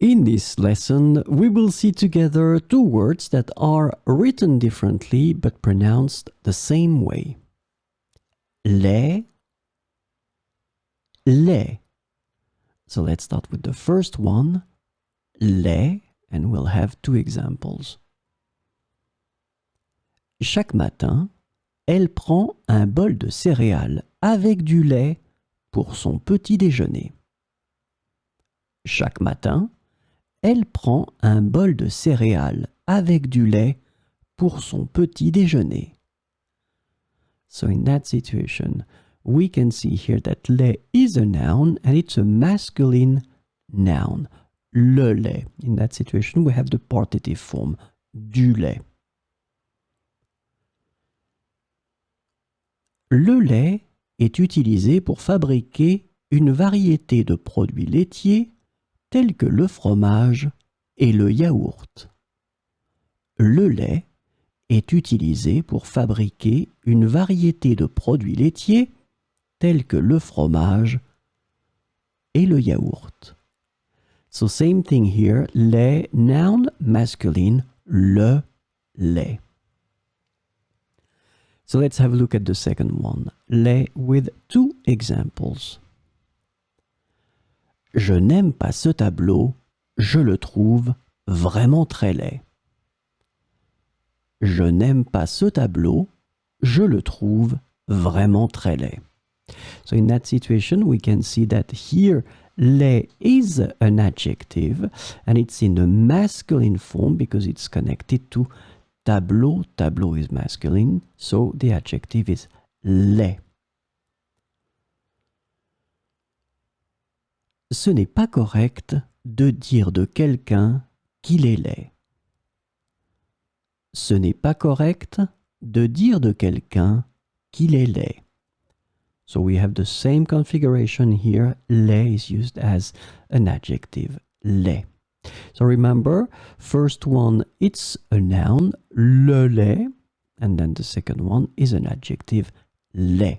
In this lesson, we will see together two words that are written differently but pronounced the same way. Lait, lait. So let's start with the first one, lait, and we'll have two examples. Chaque matin, elle prend un bol de céréales avec du lait pour son petit déjeuner. Chaque matin, elle prend un bol de céréales avec du lait pour son petit déjeuner. So in that situation, we can see here that lait is a noun and it's a masculine noun. Le lait. In that situation, we have the partitive form, du lait. Le lait est utilisé pour fabriquer une variété de produits laitiers tels que le fromage et le yaourt. Le lait est utilisé pour fabriquer une variété de produits laitiers tels que le fromage et le yaourt. So same thing here, lait, noun, masculine, le lait. So let's have a look at the second one, lait, with two examples. Je n'aime pas ce tableau, je le trouve vraiment très laid. Je n'aime pas ce tableau, je le trouve vraiment très laid. So in that situation, we can see that here, laid is an adjective, and it's in the masculine form because it's connected to tableau. Tableau is masculine, so the adjective is laid. Ce n'est pas correct de dire de quelqu'un qu'il est laid. Ce n'est pas correct de dire de quelqu'un qu'il est laid. So we have the same configuration here. Laid is used as an adjective. Laid. So remember, first one, it's a noun, le lait, and then the second one is an adjective, laid.